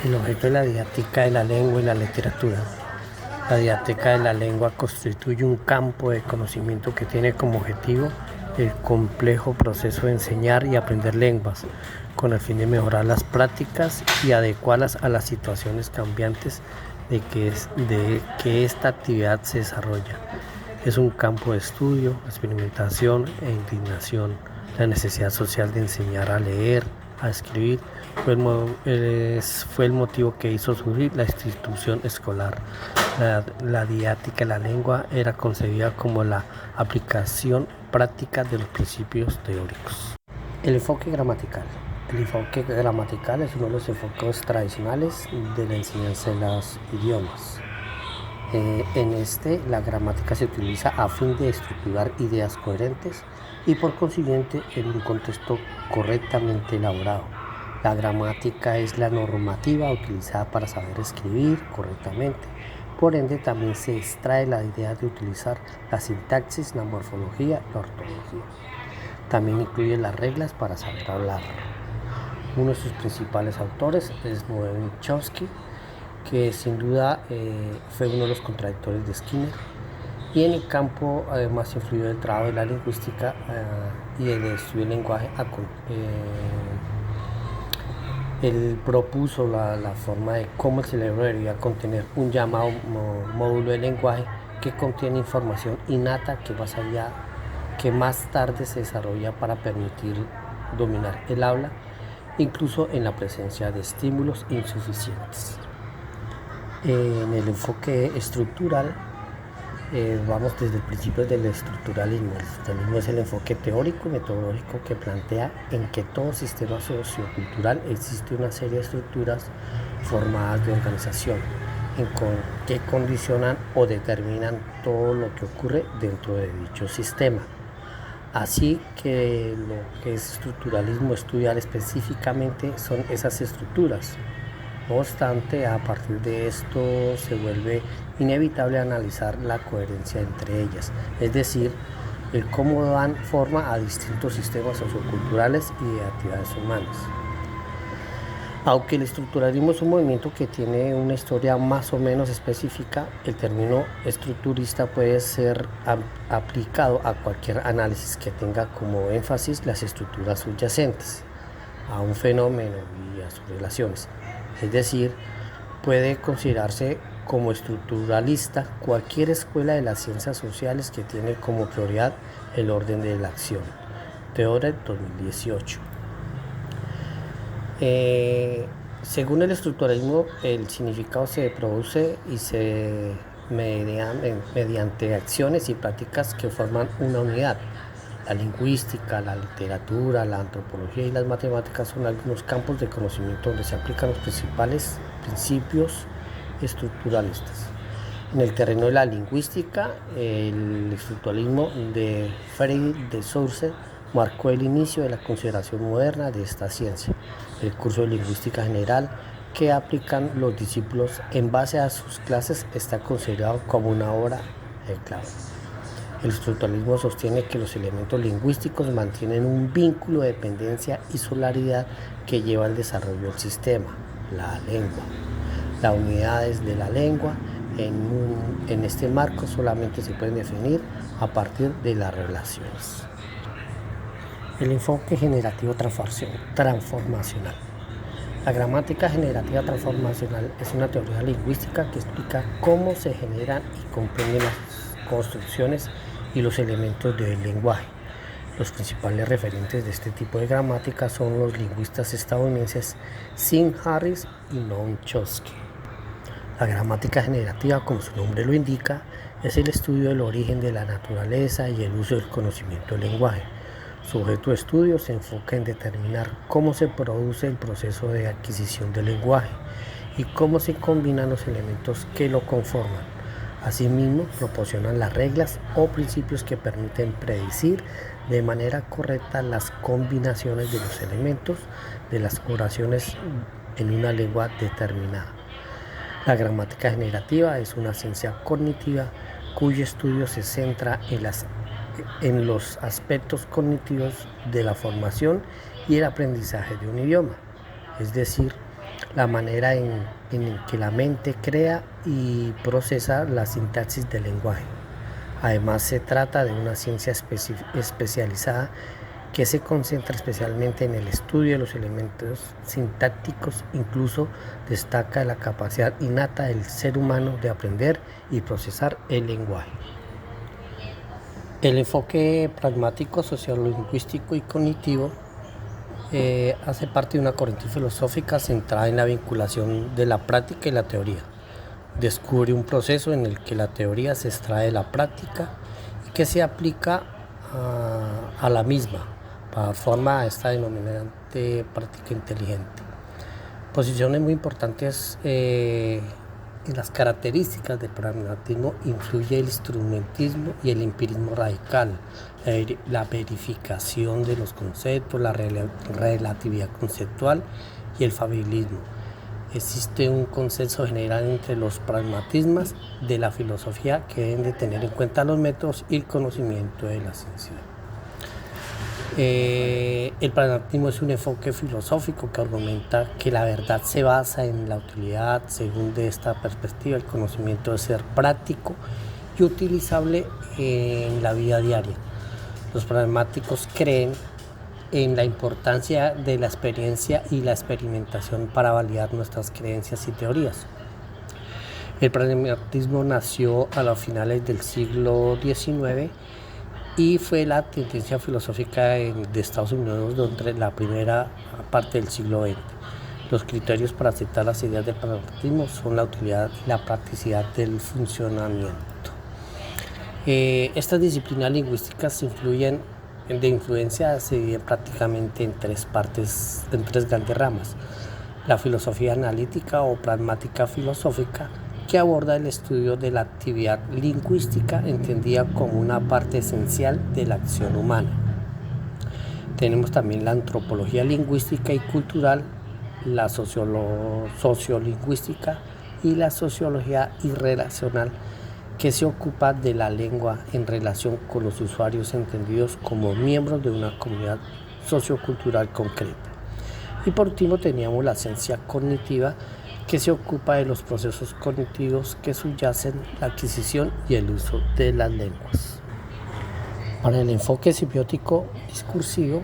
El objeto de la didáctica de la lengua y la literatura. La didáctica de la lengua constituye un campo de conocimiento que tiene como objetivo el complejo proceso de enseñar y aprender lenguas, con el fin de mejorar las prácticas y adecuarlas a las situaciones cambiantes de que esta actividad se desarrolla. Es un campo de estudio, experimentación e indignación. La necesidad social de enseñar a leer, a escribir, fue el motivo que hizo surgir la institución escolar. La didáctica de la lengua era concebida como la aplicación práctica de los principios teóricos. El enfoque gramatical. El enfoque gramatical es uno de los enfoques tradicionales de la enseñanza de los idiomas. La gramática se utiliza a fin de estructurar ideas coherentes y por consiguiente en un contexto correctamente elaborado. La gramática es la normativa utilizada para saber escribir correctamente. Por ende, también se extrae la idea de utilizar la sintaxis, la morfología y la ortografía. También incluye las reglas para saber hablar. Uno de sus principales autores es Noam Chomsky, que sin duda fue uno de los contradictores de Skinner, y en el campo más influyó del trabajo de la lingüística y del estudio del lenguaje. Él propuso la forma de cómo el cerebro debería contener un llamado módulo de lenguaje que contiene información innata que más tarde se desarrolla para permitir dominar el habla, incluso en la presencia de estímulos insuficientes. En el enfoque estructural, vamos desde el principio del estructuralismo. El estructuralismo es el enfoque teórico y metodológico que plantea en que todo sistema sociocultural existe una serie de estructuras formadas de organización que condicionan o determinan todo lo que ocurre dentro de dicho sistema. Así que lo que es estructuralismo estudiar específicamente son esas estructuras. No obstante, a partir de esto se vuelve inevitable analizar la coherencia entre ellas, es decir, el cómo dan forma a distintos sistemas socioculturales y de actividades humanas. Aunque el estructuralismo es un movimiento que tiene una historia más o menos específica, el término estructurista puede ser aplicado a cualquier análisis que tenga como énfasis las estructuras subyacentes a un fenómeno y a sus relaciones. Es decir, puede considerarse como estructuralista cualquier escuela de las ciencias sociales que tiene como prioridad el orden de la acción. Teoret 2018. Según el estructuralismo, el significado se produce mediante acciones y prácticas que forman una unidad. La lingüística, la literatura, la antropología y las matemáticas son algunos campos de conocimiento donde se aplican los principales principios estructuralistas. En el terreno de la lingüística, el estructuralismo de Frédéric de Saussure marcó el inicio de la consideración moderna de esta ciencia. El curso de lingüística general que aplican los discípulos en base a sus clases está considerado como una obra clave. El estructuralismo sostiene que los elementos lingüísticos mantienen un vínculo de dependencia y solaridad que lleva al desarrollo del sistema, la lengua. Las unidades de la lengua en este marco solamente se pueden definir a partir de las relaciones. El enfoque generativo transformacional. La gramática generativa transformacional es una teoría lingüística que explica cómo se generan y comprenden las construcciones y los elementos del lenguaje. Los principales referentes de este tipo de gramática son los lingüistas estadounidenses Sean Harris y Noam Chomsky. La gramática generativa, como su nombre lo indica, es el estudio del origen de la naturaleza y el uso del conocimiento del lenguaje. Su objeto de estudio se enfoca en determinar cómo se produce el proceso de adquisición del lenguaje y cómo se combinan los elementos que lo conforman. Asimismo, proporcionan las reglas o principios que permiten predecir de manera correcta las combinaciones de los elementos de las oraciones en una lengua determinada. La gramática generativa es una ciencia cognitiva cuyo estudio se centra en los aspectos cognitivos de la formación y el aprendizaje de un idioma, es decir, la manera en que la mente crea y procesa la sintaxis del lenguaje. Además, se trata de una ciencia especializada que se concentra especialmente en el estudio de los elementos sintácticos. Incluso destaca la capacidad innata del ser humano de aprender y procesar el lenguaje. El enfoque pragmático, sociolingüístico y cognitivo hace parte de una corriente filosófica centrada en la vinculación de la práctica y la teoría. Descubre un proceso en el que la teoría se extrae de la práctica y que se aplica a la misma para dar forma a esta denominante práctica inteligente. Posiciones muy importantes en las características del pragmatismo influye el instrumentismo y el empirismo radical, la verificación de los conceptos, la relatividad conceptual y el fabilismo. Existe un consenso general entre los pragmatismos de la filosofía que deben de tener en cuenta los métodos y el conocimiento de la ciencia. El pragmatismo es un enfoque filosófico que argumenta que la verdad se basa en la utilidad. Según de esta perspectiva, el conocimiento debe ser práctico y utilizable en la vida diaria. Los pragmáticos creen en la importancia de la experiencia y la experimentación para validar nuestras creencias y teorías. El pragmatismo nació a los finales del siglo XIX y fue la tendencia filosófica de Estados Unidos durante la primera parte del siglo XX. Los criterios para aceptar las ideas del pragmatismo son la utilidad y la practicidad del funcionamiento. Estas disciplinas lingüísticas se dividen prácticamente en tres grandes ramas. La filosofía analítica o pragmática filosófica, que aborda el estudio de la actividad lingüística entendida como una parte esencial de la acción humana. Tenemos también la antropología lingüística y cultural, la sociolingüística y la sociología irrelacional, que se ocupa de la lengua en relación con los usuarios entendidos como miembros de una comunidad sociocultural concreta. Y por último teníamos la ciencia cognitiva, que se ocupa de los procesos cognitivos que subyacen la adquisición y el uso de las lenguas. Para el enfoque semiótico discursivo,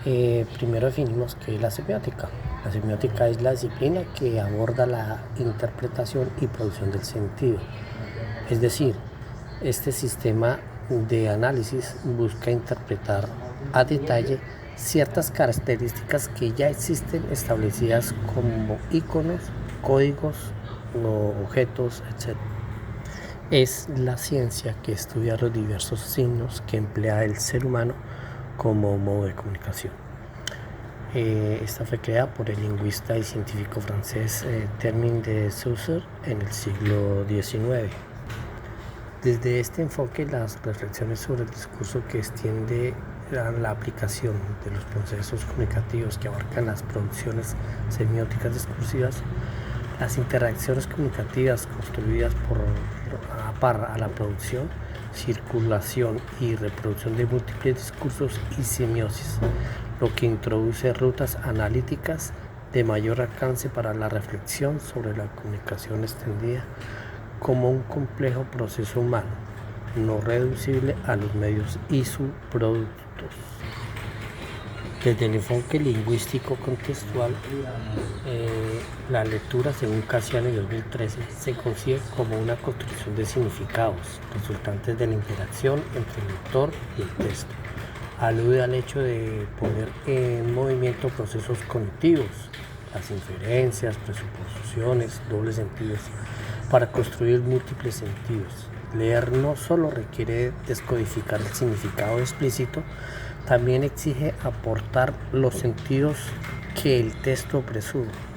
primero definimos qué es la semiótica. La semiótica es la disciplina que aborda la interpretación y producción del sentido. Es decir, este sistema de análisis busca interpretar a detalle ciertas características que ya existen establecidas como íconos, códigos, objetos, etc. Es la ciencia que estudia los diversos signos que emplea el ser humano como modo de comunicación. Esta fue creada por el lingüista y científico francés Termin de Saussure en el siglo XIX. Desde este enfoque, las reflexiones sobre el discurso que extiende la aplicación de los procesos comunicativos que abarcan las producciones semióticas discursivas, las interacciones comunicativas construidas a la producción, circulación y reproducción de múltiples discursos y semiosis, lo que introduce rutas analíticas de mayor alcance para la reflexión sobre la comunicación extendida como un complejo proceso humano, no reducible a los medios y subproductos. Desde el enfoque lingüístico contextual, la lectura, según Cassiano en 2013, se concibe como una construcción de significados resultantes de la interacción entre el lector y el texto. Alude al hecho de poner en movimiento procesos cognitivos, las inferencias, presuposiciones, dobles sentidos, para construir múltiples sentidos. Leer no solo requiere descodificar el significado explícito, también exige aportar los sentidos que el texto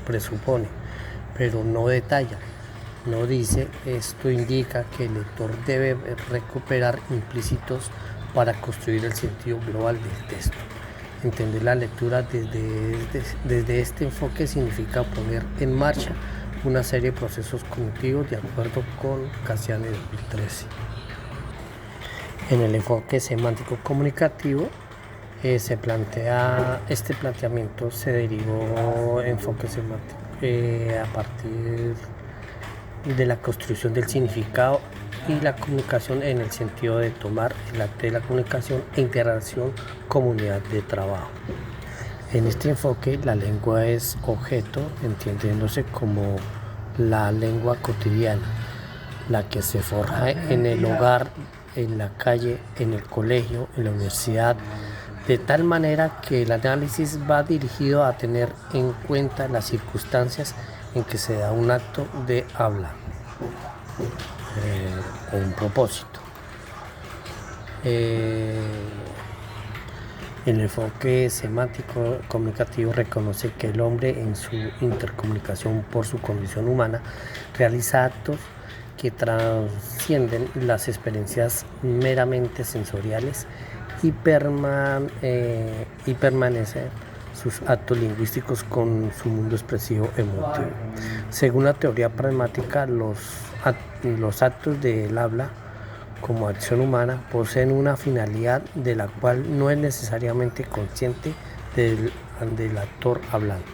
presupone, pero no detalla, no dice. Esto indica que el lector debe recuperar implícitos para construir el sentido global del texto. Entender la lectura desde este enfoque significa poner en marcha una serie de procesos cognitivos de acuerdo con Cassiano de 2013. En el enfoque semántico comunicativo, Este planteamiento se derivó enfoque semántico a partir de la construcción del significado y la comunicación en el sentido de tomar el arte de la comunicación e interacción comunidad de trabajo. En este enfoque, la lengua es objeto, entendiéndose como la lengua cotidiana, la que se forja en el hogar, en la calle, en el colegio, en la universidad, de tal manera que el análisis va dirigido a tener en cuenta las circunstancias en que se da un acto de habla o un propósito. El enfoque semántico comunicativo reconoce que el hombre en su intercomunicación por su condición humana realiza actos que trascienden las experiencias meramente sensoriales y permanecen sus actos lingüísticos con su mundo expresivo emotivo. Según la teoría pragmática, los actos del habla como acción humana poseen una finalidad de la cual no es necesariamente consciente del actor hablante.